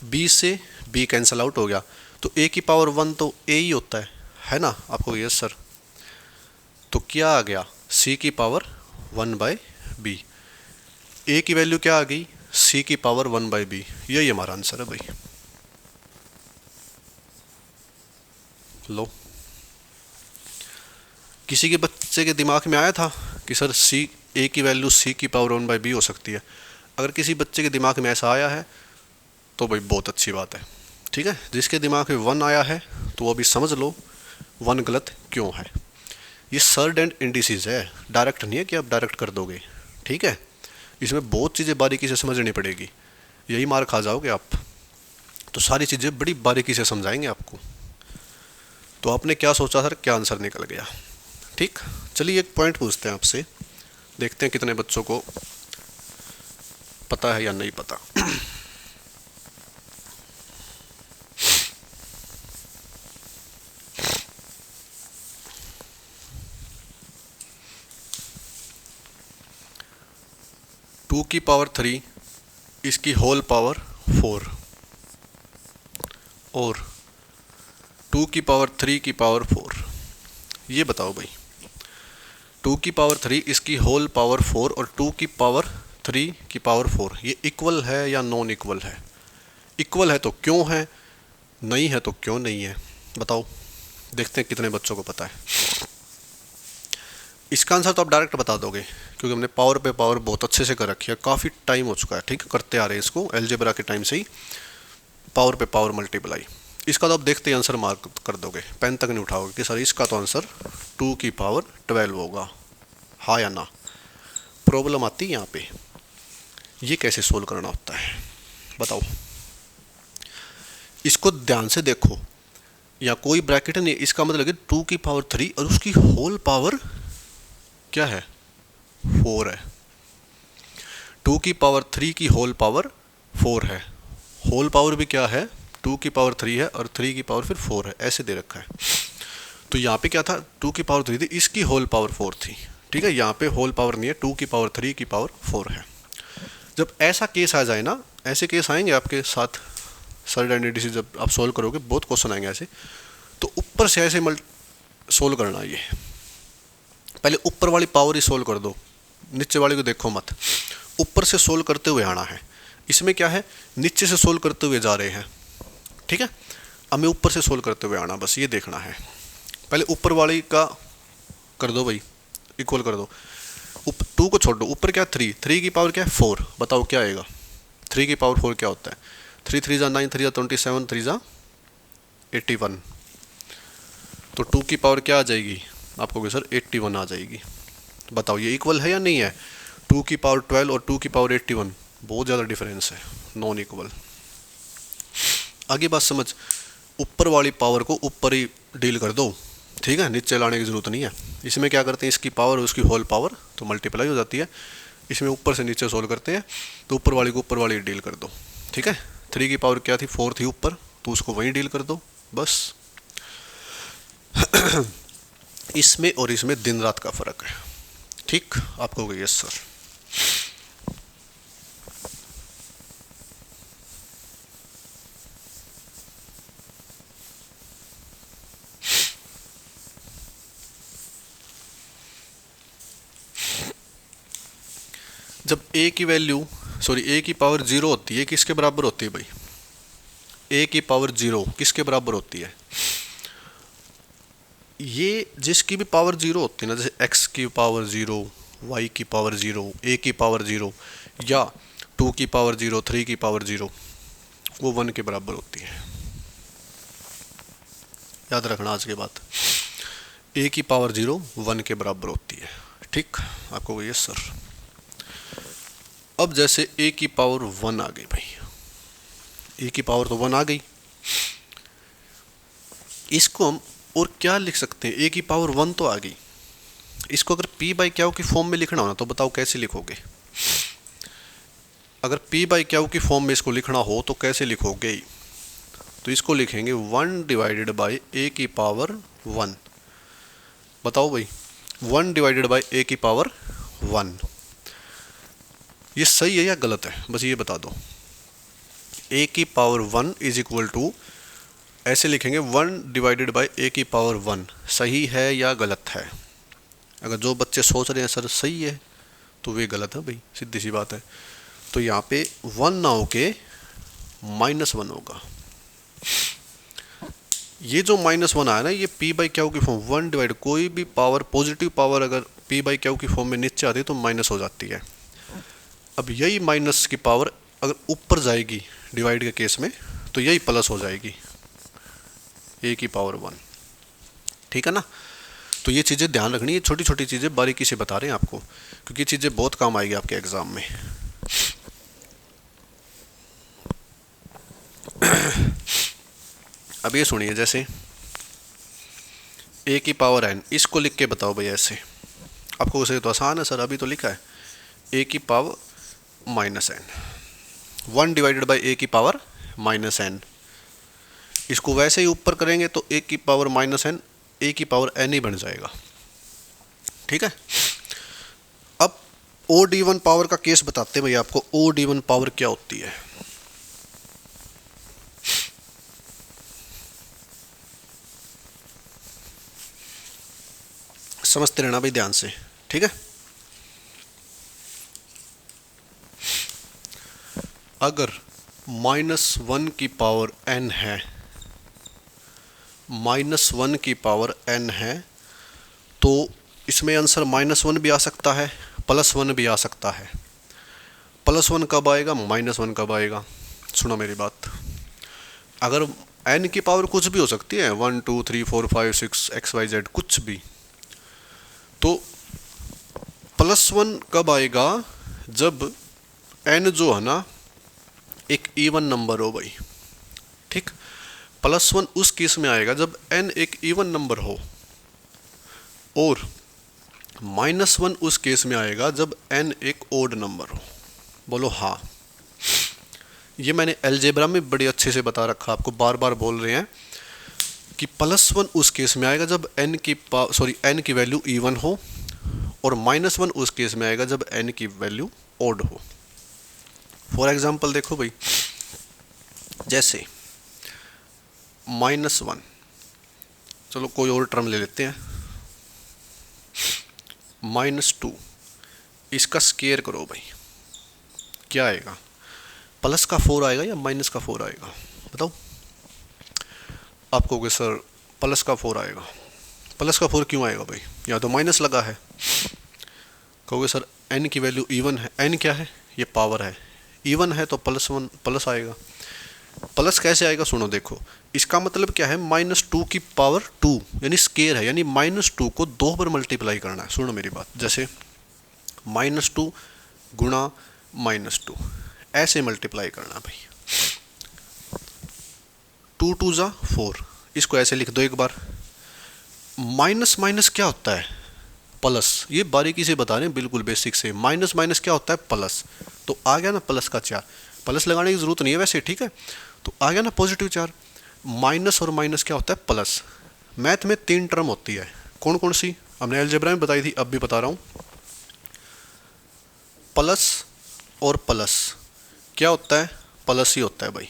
Speaker 1: b से b कैंसिल आउट हो गया, तो a की पावर 1 तो a ही होता है ना। आपको यस सर, तो क्या आ गया, c की पावर 1/b। a की वैल्यू क्या आ गई, c की पावर 1/b। यही हमारा आंसर है भाई। लो, किसी के बच्चे के दिमाग में आया था कि सर सी, ए की वैल्यू सी की पावर 1/b हो सकती है। अगर किसी बच्चे के दिमाग में ऐसा आया है तो भाई बहुत अच्छी बात है। ठीक है, जिसके दिमाग में 1 आया है तो वो अभी समझ लो 1 गलत क्यों है। ये सर्ड एंड इंडिसेस है, डायरेक्ट नहीं है कि आप डायरेक्ट कर दोगे। ठीक है, इसमें बहुत चीज़ें बारीकी से समझनी पड़ेगी, यही मार खा जाओगे आप। तो सारी चीज़ें बड़ी बारीकी से समझाएंगे आपको। तो आपने क्या सोचा सर, क्या आंसर निकल गया। ठीक, चलिए एक पॉइंट पूछते हैं आपसे, देखते हैं कितने बच्चों को पता है या नहीं पता। टू की पावर 3, इसकी होल पावर 4, और 2 की पावर 3 की पावर 4। ये बताओ भाई, 2 की पावर 3, इसकी होल पावर 4, और 2 की पावर 3 की पावर 4, ये इक्वल है या नॉन इक्वल है। इक्वल है तो क्यों है, नहीं है तो क्यों नहीं है, बताओ। देखते हैं कितने बच्चों को पता है। इसका आंसर तो आप डायरेक्ट बता दोगे, क्योंकि हमने पावर पे पावर बहुत अच्छे से कर रखी है, काफ़ी टाइम हो चुका है। ठीक, करते आ रहे हैं इसको अलजेब्रा के टाइम से ही, पावर पे पावर मल्टीप्लाई। इसका तो आप देखते ही आंसर मार्क कर दोगे, पेन तक नहीं उठाओगे कि सर इसका तो आंसर 2 की पावर 12 होगा, हाँ या ना। प्रॉब्लम आती है यहाँ पे, ये कैसे सोल्व करना होता है बताओ। इसको ध्यान से देखो, या कोई ब्रैकेट नहीं, इसका मतलब है 2 की पावर 3 और उसकी होल पावर क्या है, 4 है। 2 की पावर 3 की होल पावर 4 है, होल पावर भी क्या है, 2 की पावर 3 है, और 3 की पावर फिर 4 है, ऐसे दे रखा है। तो यहाँ पे क्या था, 2 की पावर 3 थी, इसकी होल पावर 4 थी। ठीक है, यहाँ पे होल पावर नहीं है, 2 की पावर 3 की पावर 4 है। जब ऐसा केस आ जाए ना, ऐसे केस आएंगे आपके साथ सर्ड एंड इंडिसेस, जब आप सोल्व करोगे बहुत क्वेश्चन आएंगे ऐसे, तो ऊपर से ऐसे सोल्व करना। ये पहले ऊपर वाली पावर ही सोल्व कर दो, नीचे वाली को देखो मत, ऊपर से सोल्व करते हुए आना है। इसमें क्या है, नीचे से सोल्व करते हुए जा रहे हैं। ठीक है, हमें ऊपर से सोल्व करते हुए आना, बस ये देखना है। पहले ऊपर वाली का कर दो भाई, इक्वल कर दो। 2 को छोड़ दो, ऊपर क्या 3, 3 की पावर क्या है 4, बताओ क्या आएगा। 3 की पावर 4 क्या होता है, 3 3 जा 9, 3 जा 27, 3 जा 81। तो 2 की पावर क्या आ जाएगी, आपको सर 81 आ जाएगी। बताओ ये इक्वल है या नहीं है। 2 की पावर 12 और 2 की पावर 81, बहुत ज़्यादा डिफरेंस है, नॉन इक्वल। आगे बात समझ, ऊपर वाली पावर को ऊपर ही डील कर दो, ठीक है, नीचे लाने की ज़रूरत नहीं है। इसमें क्या करते हैं, इसकी पावर और उसकी होल पावर तो मल्टीप्लाई हो जाती है, इसमें ऊपर से नीचे सोल्व करते हैं, तो ऊपर वाली को ऊपर वाली डील कर दो, ठीक है। 3 की पावर क्या थी, 4 थी ऊपर, तो उसको वहीं डील कर दो बस। इसमें और इसमें दिन रात का फ़र्क है, ठीक। आपको कहिए सर। जब ए की वैल्यू ए की पावर 0 होती है, किसके बराबर होती है भाई, ए की पावर 0 किसके बराबर होती है, ये जिसकी भी पावर 0 होती है ना, जैसे x की पावर 0, y की पावर 0, a की पावर 0 या 2 की पावर 0, 3 की पावर 0, वो 1 के बराबर होती है। याद रखना आज के बाद, a की पावर 0 1 के बराबर होती है, ठीक। आपको ये सर। अब जैसे a की पावर 1 आ गई भाई, a की पावर तो 1 आ गई, इसको हम और क्या लिख सकते हैं, a की पावर 1 तो आ गई, इसको अगर p बाई क्यू की फॉर्म में लिखना हो ना, तो बताओ कैसे लिखोगे। अगर p बाई क्यू की फॉर्म में इसको लिखना हो तो कैसे लिखोगे, तो इसको लिखेंगे 1 डिवाइडेड बाई a की पावर 1। बताओ भाई, 1 डिवाइडेड बाई a की पावर 1, ये सही है या गलत है, बस ये बता दो। a की पावर 1 इज इक्वल टू, ऐसे लिखेंगे 1 डिवाइडेड बाई a की पावर 1, सही है या गलत है। अगर जो बच्चे सोच रहे हैं सर सही है, तो वे गलत है भाई, सीधी सी बात है। तो यहाँ पे 1 ना होके -1 होगा। ये जो -1 आया ना, ये p बाई क्यू की फॉर्म 1 डिवाइड, कोई भी पावर पॉजिटिव पावर अगर p बाई क्यू की फॉर्म में नीचे आती है तो माइनस हो जाती है। अब यही माइनस की पावर अगर ऊपर जाएगी डिवाइड के केस में, तो यही प्लस हो जाएगी a की पावर 1, ठीक है ना। तो ये चीज़ें ध्यान रखनी है, छोटी छोटी चीज़ें बारीकी से बता रहे हैं आपको, क्योंकि चीज़ें बहुत काम आएगी आपके एग्जाम में। अब ये सुनिए, जैसे a की पावर n, इसको लिख के बताओ भाई ऐसे। आपको उसे तो आसान है सर, अभी तो लिखा है a की power -n, 1 divided by a की पावर -n। इसको वैसे ही ऊपर करेंगे तो a की पावर -n a की पावर n ही बन जाएगा, ठीक है। अब ओड इवन पावर का केस बताते हैं भाई आपको, ओड इवन पावर क्या होती है। समझते रहना भाई ध्यान से, ठीक है। अगर -1 की पावर n है, -1 की पावर n है, तो इसमें आंसर -1 भी आ सकता है, +1 भी आ सकता है। +1 कब आएगा, -1 कब आएगा, सुनो मेरी बात। अगर n की पावर कुछ भी हो सकती है, 1 2 3 4 5 6 XYZ कुछ भी, तो +1 कब आएगा, जब n जो है ना एक इवन नंबर हो भाई, ठीक। +1 उस केस में आएगा जब n एक इवन नंबर हो, और -1 उस केस में आएगा जब n एक ओड नंबर हो। बोलो हाँ। ये मैंने अलजेब्रा में बड़े अच्छे से बता रखा, आपको बार बार बोल रहे हैं कि +1 उस केस में आएगा जब n की वैल्यू इवन हो, और -1 उस केस में आएगा जब n की वैल्यू ओड हो। फॉर एग्जाम्पल देखो भाई, जैसे -1, चलो कोई और टर्म ले लेते हैं, -2, इसका स्केयर करो भाई, क्या आएगा, प्लस का 4 आएगा या माइनस का 4 आएगा, बताओ। आप कहोगे सर प्लस का 4 आएगा। प्लस का 4 क्यों आएगा भाई, यहाँ तो माइनस लगा है। कहोगे सर n की वैल्यू इवन है, n क्या है, ये पावर है, इवन है तो +1 प्लस आएगा। प्लस कैसे आएगा, सुनो देखो, इसका मतलब क्या है, -2 की पावर 2 यानी स्केयर है, यानी -2 को 2 पर मल्टीप्लाई करना है। सुनो मेरी बात, जैसे -2 गुणा -2 ऐसे मल्टीप्लाई करना भाई। 2 2 जा 4, इसको ऐसे लिख दो एक बार। माइनस माइनस क्या होता है? प्लस। ये बारीकी से बता रहे हैं, बिल्कुल बेसिक से। माइनस माइनस क्या होता है? प्लस। तो आ गया ना प्लस का 4, प्लस लगाने की जरूरत नहीं है वैसे, ठीक है। तो आ गया ना पॉजिटिव 4। माइनस और माइनस क्या होता है? प्लस। मैथ में 3 टर्म होती है, कौन कौन सी? हमने अलजेब्रा में बताई थी, अब भी बता रहा हूँ। प्लस और प्लस क्या होता है? प्लस ही होता है भाई।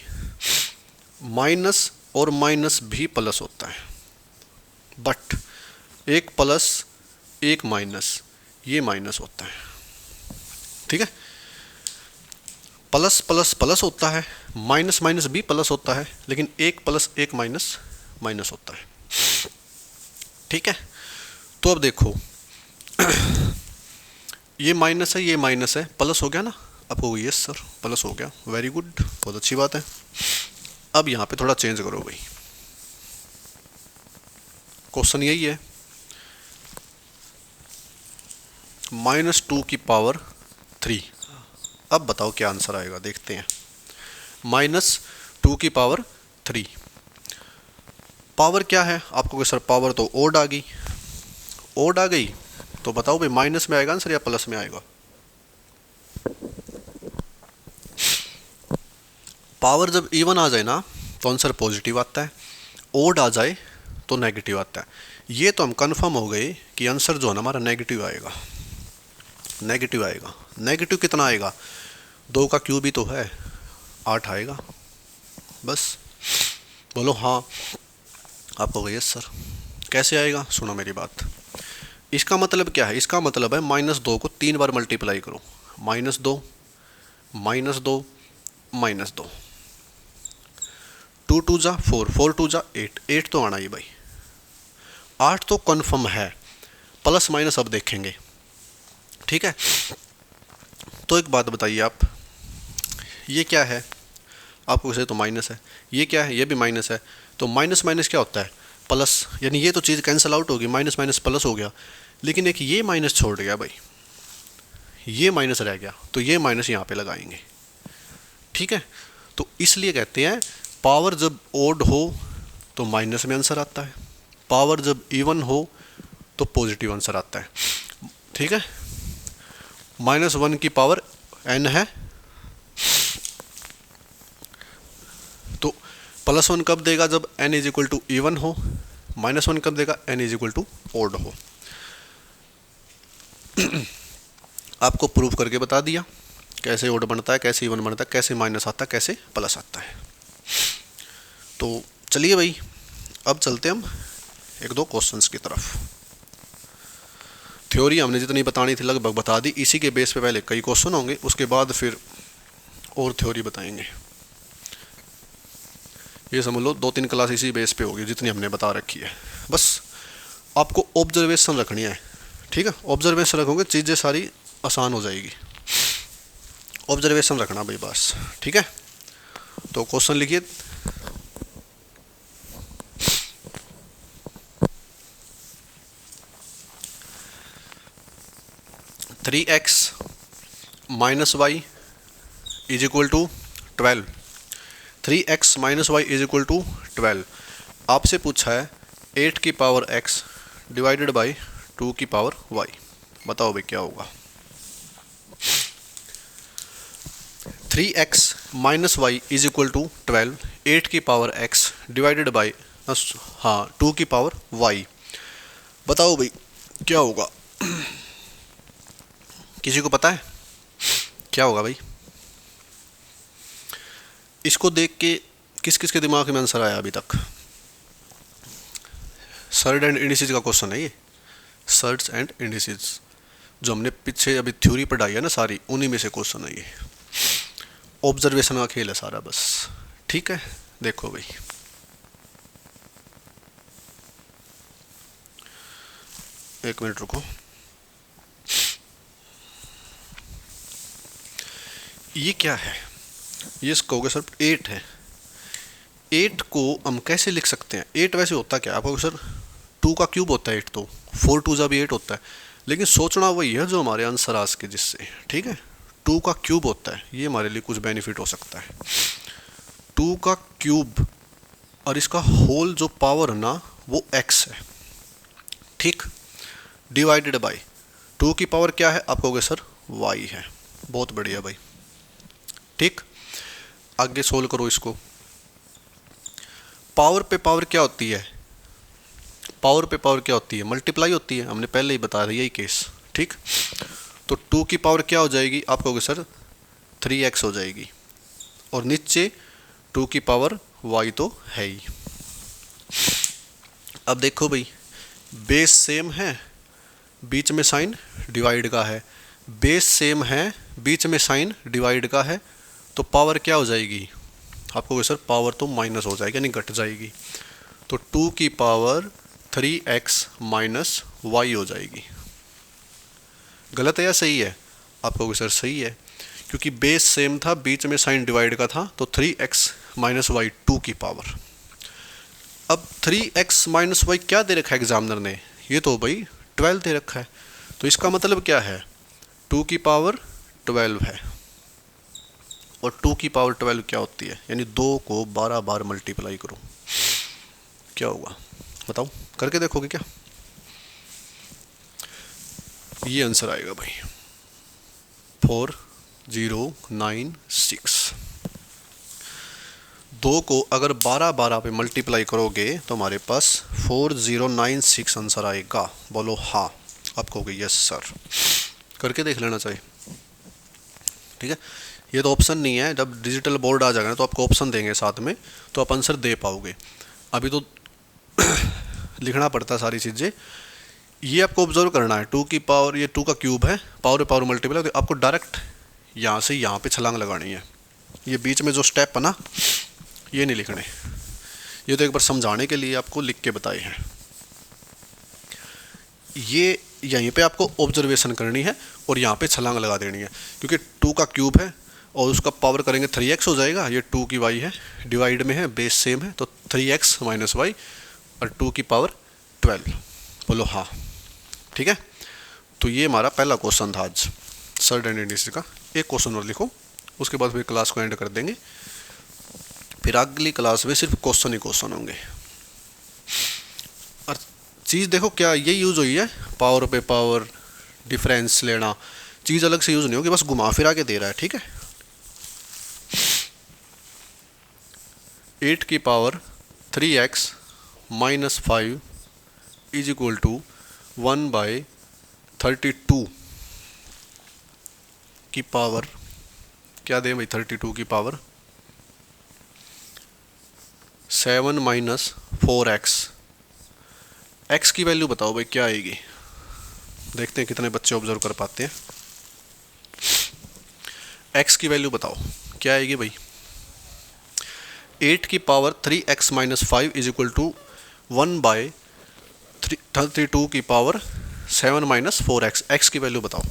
Speaker 1: माइनस और माइनस भी प्लस होता है, बट एक प्लस एक माइनस, ये माइनस होता है, ठीक है। प्लस प्लस प्लस होता है, माइनस माइनस भी प्लस होता है, लेकिन एक प्लस एक माइनस माइनस होता है, ठीक है। तो अब देखो ये माइनस है, ये माइनस है, प्लस हो गया ना। अब हो गई, यस सर प्लस हो गया, वेरी गुड, बहुत अच्छी बात है। अब यहाँ पे थोड़ा चेंज करो भाई, क्वेश्चन यही है, -2 की पावर 3। अब बताओ क्या आंसर आएगा, देखते हैं। -2 की पावर 3, पावर क्या है आपको कि सर पावर तो ओड आ गई, ओड आ गई, तो बताओ भाई माइनस में आएगा आंसर या प्लस में आएगा? पावर जब इवन आ जाए ना तो आंसर पॉजिटिव आता है, ओड आ जाए तो नेगेटिव आता है। ये तो हम कंफर्म हो गए कि आंसर जो है ना हमारा नेगेटिव आएगा, नेगेटिव आएगा। नेगेटिव कितना आएगा? 2 का क्यूब ही तो है, 8 आएगा, बस। बोलो हाँ। आप हो गए यस सर। कैसे आएगा? सुनो मेरी बात। इसका मतलब क्या है? इसका मतलब है -2 को 3 बार मल्टीप्लाई करो, -2 -2 -2, 2 2 जा 4, 4 2 जा 8, 8 तो आना ही भाई, 8 तो कन्फर्म है। प्लस माइनस अब देखेंगे, ठीक है। तो एक बात बताइए आप, ये क्या है? आपको वैसे तो माइनस है, ये क्या है? ये भी माइनस है, तो माइनस माइनस क्या होता है? प्लस, यानी ये तो चीज़ कैंसिल आउट होगी, माइनस माइनस प्लस हो गया। लेकिन एक ये माइनस छोड़ गया भाई, ये माइनस रह गया, तो ये माइनस यहाँ पे लगाएंगे, ठीक है। तो इसलिए कहते हैं पावर जब ओड हो तो माइनस में आंसर आता है, पावर जब इवन हो तो पॉजिटिव आंसर आता है, ठीक है। -1 की पावर n है, तो +1 कब देगा? जब n is equal to even हो। -1 कब देगा? n is equal to odd हो। आपको प्रूफ करके बता दिया कैसे ओड बनता है, कैसे इवन बनता है, कैसे माइनस आता है, कैसे प्लस आता है। तो चलिए भाई, अब चलते हम 1-2 क्वेश्चंस की तरफ। थ्योरी हमने जितनी बतानी थी लगभग बता दी, इसी के बेस पे पहले कई क्वेश्चन होंगे, उसके बाद फिर और थ्योरी बताएंगे। ये समझ लो 2-3 क्लास इसी बेस पे होगी जितनी हमने बता रखी है। बस आपको ऑब्जर्वेशन रखनी है, ठीक है। ऑब्जर्वेशन रखोगे चीज़ें सारी आसान हो जाएगी, ऑब्जर्वेशन रखना भाई बस, ठीक है। तो क्वेश्चन लिखिए, (3x - y is equal to 12). 3x - y is equal to 12। आपसे पूछा है 8 की पावर x डिवाइडेड बाई 2 की पावर y। बताओ भाई क्या होगा? 3x - y is equal to 12, 8 की पावर x डिवाइडेड बाई 2 की पावर y। बताओ भाई क्या होगा? किसी को पता है क्या होगा भाई? इसको देख के किस किस के दिमाग में आंसर आया अभी तक? सर्ड एंड इंडिसेस का क्वेश्चन है ये, सर्ड्स एंड इंडिसेस जो हमने पीछे अभी थ्योरी पढ़ाई है ना सारी, उन्हीं में से क्वेश्चन है ये। ऑब्जर्वेशन का खेल है सारा बस, ठीक है। देखो भाई, एक मिनट रुको। ये क्या है? ये कहोगे सर 8 है। 8 को हम कैसे लिख सकते हैं? 8 वैसे होता क्या? आपको सर 2 का क्यूब होता है 8, तो 4 2 भी 8 होता है, लेकिन सोचना वही है जो हमारे आंसर आज के जिससे, ठीक है। 2 का क्यूब होता है, ये हमारे लिए कुछ बेनिफिट हो सकता है। 2 का क्यूब और इसका होल जो पावर है ना वो x है, ठीक, डिवाइडेड बाय 2 की पावर क्या है, आप कहोगे सर y है। बहुत बढ़िया भाई, ठीक। आगे सोल्व करो इसको। पावर पे पावर क्या होती है, पावर पे पावर क्या होती है, मल्टीप्लाई होती है, हमने पहले ही बता दिया यही केस, ठीक। तो 2 की पावर क्या हो जाएगी, आप कहोगे सर 3x हो जाएगी, और नीचे 2 की पावर y तो है ही। अब देखो भाई, बेस सेम है, बीच में साइन डिवाइड का है, बेस सेम है, बीच में साइन डिवाइड का है, तो पावर क्या हो जाएगी, आप कहोगे सर पावर तो माइनस हो जाएगी, यानी घट जाएगी। तो 2 की पावर 3x माइनस वाई हो जाएगी। गलत है या सही है, आप कहोगे सर सही है, क्योंकि बेस सेम था, बीच में साइन डिवाइड का था, तो 3x माइनस वाई 2 की पावर। अब 3x माइनस वाई क्या दे रखा है एग्जामिनर ने, ये तो भाई 12 दे रखा है, तो इसका मतलब क्या है 2 की पावर 12 है, और 2 की पावर 12 क्या होती है, यानी 2 को 12 बार मल्टीप्लाई करो, क्या होगा बताओ, करके देखोगे क्या, ये आंसर आएगा भाई 4096। 2 को अगर 12 पे मल्टीप्लाई करोगे तो हमारे पास 4096 आंसर आएगा। बोलो हाँ, आप कहोगे यस सर, करके देख लेना चाहिए, ठीक है। ये तो ऑप्शन नहीं है, जब डिजिटल बोर्ड आ जाएगा ना तो आपको ऑप्शन देंगे साथ में, तो आप आंसर दे पाओगे, अभी तो लिखना पड़ता है सारी चीज़ें। ये आपको ऑब्जर्व करना है, 2 की पावर, ये 2 का क्यूब है, पावर पावर मल्टीप्लाई, तो आपको डायरेक्ट यहाँ से यहाँ पे छलांग लगानी है, ये बीच में जो स्टेप है ना ये नहीं लिखने, ये तो एक बार समझाने के लिए आपको लिख के बताए हैं। ये यहीं पे आपको ऑब्जर्वेशन करनी है और यहाँ पे छलांग लगा देनी है, क्योंकि 2 का क्यूब है और उसका पावर करेंगे 3x हो जाएगा, ये 2 की y है, डिवाइड में है, बेस सेम है, तो 3x माइनस वाई और 2 की पावर 12। बोलो हाँ, ठीक है। तो ये हमारा पहला क्वेश्चन था आज सर्ड एंड इंडस्ट्री का। एक क्वेश्चन और लिखो, उसके बाद फिर क्लास को एंड कर देंगे, फिर अगली क्लास में सिर्फ क्वेश्चन ही क्वेश्चन होंगे। और चीज़ देखो क्या ये यूज़ हुई है, पावर पे पावर, डिफरेंस लेना, चीज़ अलग से यूज़ नहीं होगी, बस घुमा फिरा के दे रहा है, ठीक है। 8 की पावर 3x माइनस 5 इज इक्वल टू 1/32 की पावर क्या दें भाई, 32 की पावर 7 माइनस 4x। x की वैल्यू बताओ भाई क्या आएगी, देखते हैं कितने बच्चे ऑब्जर्व कर पाते हैं। x की वैल्यू बताओ क्या आएगी भाई, 8 की पावर 3x माइनस 5 इज इक्वल टू 1/32 की पावर 7 माइनस 4x। x की वैल्यू बताओ।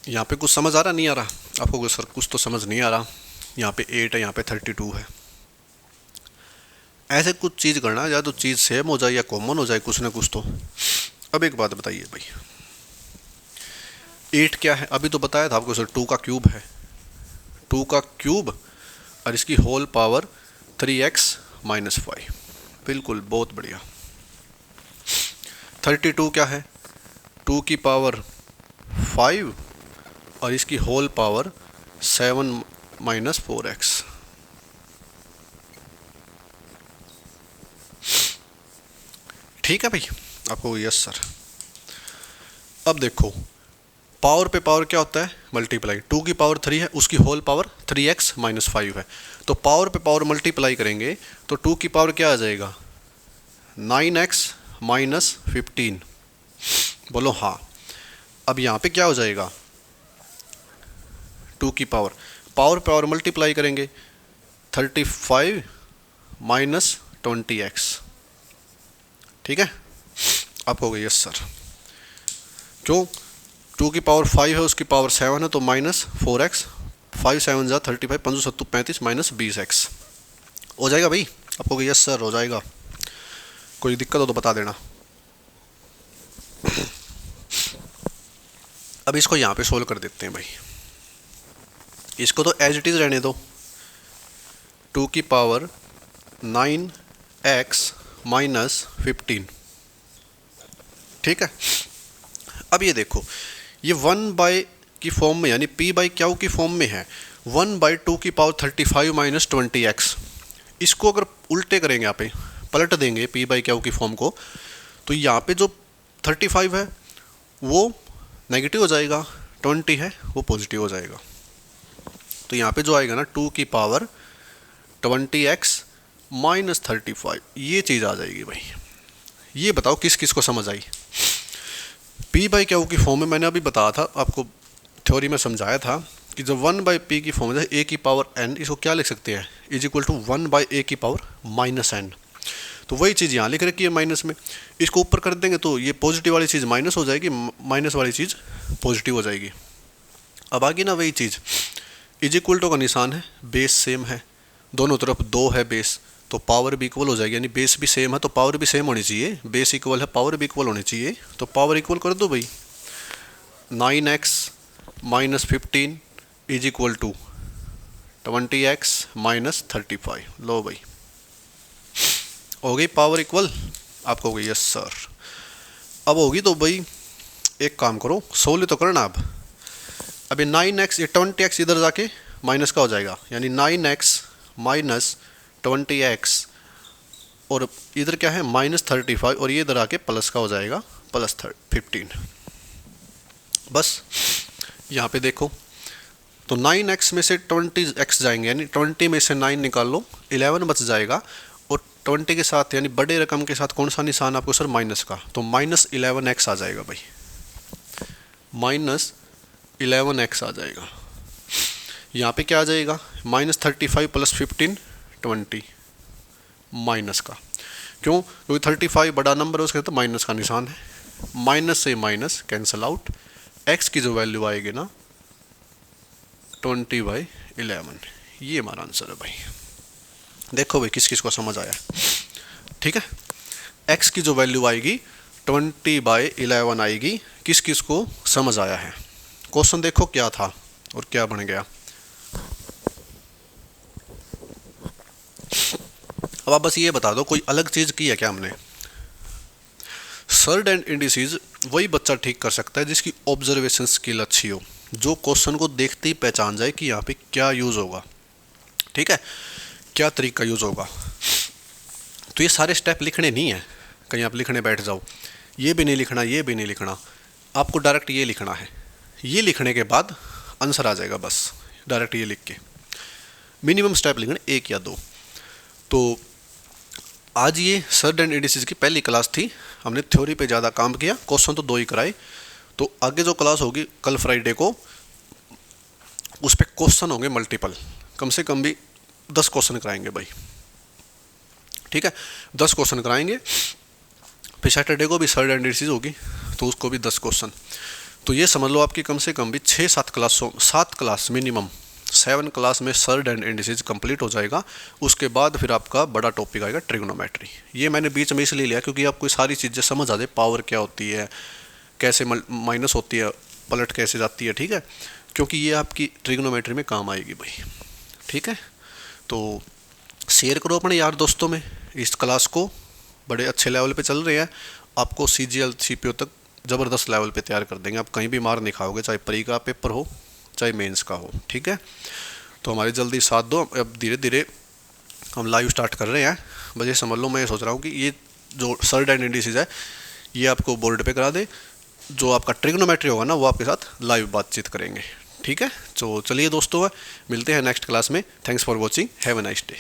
Speaker 1: यहाँ पे कुछ समझ आ रहा नहीं आ रहा आपको, सर कुछ तो समझ नहीं आ रहा, यहाँ पे 8 है, यहाँ पे 32 है, ऐसे कुछ चीज़ करना, या तो चीज़ सेम हो जाए या कॉमन हो जाए कुछ ना कुछ तो। अब एक बात बताइए भाई, 8 क्या है, अभी तो बताया था आपको सर 2 का क्यूब है, 2 का क्यूब और इसकी होल पावर 3x माइनस 5, बिल्कुल बहुत बढ़िया। 32 क्या है, 2 की पावर 5 और इसकी होल पावर 7 माइनस 4x। ठीक है भाई, आपको यस सर। अब देखो पावर पे पावर क्या होता है, मल्टीप्लाई, 2 की पावर 3 है, उसकी होल पावर 3x माइनस 5 है, तो पावर पे पावर मल्टीप्लाई करेंगे तो 2 की पावर क्या आ जाएगा 9x माइनस 15। बोलो हाँ। अब यहाँ पे क्या हो जाएगा, 2 की पावर पावर पे पावर मल्टीप्लाई करेंगे 35 माइनस 20x। ठीक है, आप हो गए यस सर। क्यों, 2 की पावर 5 है, उसकी पावर 7 है, तो माइनस 4x, 5 7 जा 35, 5 7 35 माइनस 20x हो जाएगा भाई। आपको यस सर हो जाएगा, कोई दिक्कत हो तो बता देना। अब इसको यहाँ पे सोल्व कर देते हैं भाई। इसको तो एज इट इज़ रहने दो, 2 की पावर 9x माइनस 15, ठीक है। अब ये देखो, ये 1 बाय की फॉर्म में यानी p बाई क्यू की फॉर्म में है, 1/2 की पावर 35 माइनस 20x। इसको अगर उल्टे करेंगे, यहाँ पे पलट देंगे p बाई क्यू की फॉर्म को, तो यहाँ पे जो 35 है वो नेगेटिव हो जाएगा, 20 है वो पॉजिटिव हो जाएगा। तो यहाँ पे जो आएगा ना 2 की पावर 20x माइनस 35, ये चीज़ आ जाएगी भाई। ये बताओ किस किस को समझ आई। p बाई क्यू की फॉर्म में मैंने अभी बताया था आपको, थ्योरी में समझाया था कि जब 1/p की फॉर्म है a की पावर n, इसको क्या लिख सकते हैं, इज इक्वल टू 1/a की पावर माइनस n। तो वही चीज़ यहाँ लिख रखी है माइनस में, इसको ऊपर कर देंगे तो ये पॉजिटिव वाली चीज़ माइनस हो जाएगी, माइनस वाली चीज़ पॉजिटिव हो जाएगी। अब आगे ना वही चीज़, इज इक्वल टू का निशान है, बेस सेम है, दोनों तरफ 2 है बेस, तो पावर भी इक्वल हो जाएगी, यानी बेस भी सेम है तो पावर भी सेम होनी चाहिए, बेस इक्वल है पावर भी इक्वल होनी चाहिए, तो पावर इक्वल कर दो भाई। 9x minus 15 is equal to 20x minus 35। लो भाई हो गई पावर इक्वल, आपको हो गई यस सर। अब होगी तो भाई एक काम करो, सोल्व तो करना। अब ये 9x, ये 20x इधर जाके माइनस का हो जाएगा, यानी 9x माइनस 20x, और इधर क्या है माइनस 35, और ये इधर आके प्लस का हो जाएगा प्लस 15। बस यहाँ पे देखो, तो 9x में से 20x जाएंगे, यानी 20 में से 9 निकाल लो, 11 बच जाएगा, और 20 के साथ यानी बड़े रकम के साथ कौन सा निशान आपको सर, माइनस का, तो माइनस 11x आ जाएगा भाई, माइनस 11x आ जाएगा। यहाँ पे क्या आ जाएगा, माइनस 35 प्लस 15 20 माइनस का, क्यों, क्योंकि 35 बड़ा नंबर है उसके तो माइनस का निशान है, माइनस से माइनस कैंसिल आउट, x की जो वैल्यू आएगी ना 20/11, ये हमारा आंसर है भाई। देखो भाई किस किस को समझ आया, ठीक है। x की जो वैल्यू आएगी 20/11 आएगी, किस किस को समझ आया है। क्वेश्चन देखो क्या था और क्या बन गया। अब आप बस ये बता दो कोई अलग चीज़ की है क्या हमने। सर्ड एंड इंडिसेस वही बच्चा ठीक कर सकता है जिसकी ऑब्जर्वेशन स्किल अच्छी हो, जो क्वेश्चन को देखते ही पहचान जाए कि यहाँ पे क्या यूज़ होगा, ठीक है, क्या तरीका यूज़ होगा। तो ये सारे स्टेप लिखने नहीं है, कहीं आप लिखने बैठ जाओ, ये भी नहीं लिखना, ये भी नहीं लिखना, आपको डायरेक्ट ये लिखना है, ये लिखने के बाद आंसर आ जाएगा, बस डायरेक्ट ये लिख के। मिनिमम स्टेप लिखना 1 या 2। तो आज ये सर्ड एंड इंडिसेस की पहली क्लास थी, हमने थ्योरी पे ज़्यादा काम किया, क्वेश्चन तो 2 ही कराए। तो आगे जो क्लास होगी कल फ्राइडे को, उस पर क्वेश्चन होंगे मल्टीपल, कम से कम भी 10 क्वेश्चन कराएंगे भाई, ठीक है, 10 क्वेश्चन कराएंगे। फिर सैटरडे को भी सर्ड एंड इंडिसेस होगी तो उसको भी 10 क्वेश्चन। तो ये समझ लो आपकी कम से कम भी 6-7 क्लासों, 7 क्लास मिनिमम 7 क्लास में सर्ड एंड इंडिसेस कंप्लीट हो जाएगा। उसके बाद फिर आपका बड़ा टॉपिक आएगा ट्रिग्नोमेट्री। ये मैंने बीच में इसलिए लिया क्योंकि आपको सारी चीज़ें समझ आ जाए, पावर क्या होती है, कैसे माइनस होती है, पलट कैसे जाती है, ठीक है, क्योंकि ये आपकी ट्रिग्नोमेट्री में काम आएगी भाई, ठीक है। तो शेयर करो अपने यार दोस्तों में इस क्लास को, बड़े अच्छे लेवल पे चल रहे हैं, आपको CGL CPO तक ज़बरदस्त लेवल पे तैयार कर देंगे, आप कहीं भी मार नहीं खाओगे, चाहे प्री का पेपर हो चाहे मेंस का हो, ठीक है। तो हमारे जल्दी साथ दो, अब धीरे धीरे हम लाइव स्टार्ट कर रहे हैं। बस ये समझ लो, मैं ये सोच रहा हूँ कि ये जो सर्ड एंड इंडिसेस है ये आपको बोर्ड पे करा दे, जो आपका ट्रिग्नोमेट्री होगा ना वो आपके साथ लाइव बातचीत करेंगे, ठीक है। तो चलिए दोस्तों, मिलते हैं नेक्स्ट क्लास में। Thanks for watching, have a nice day.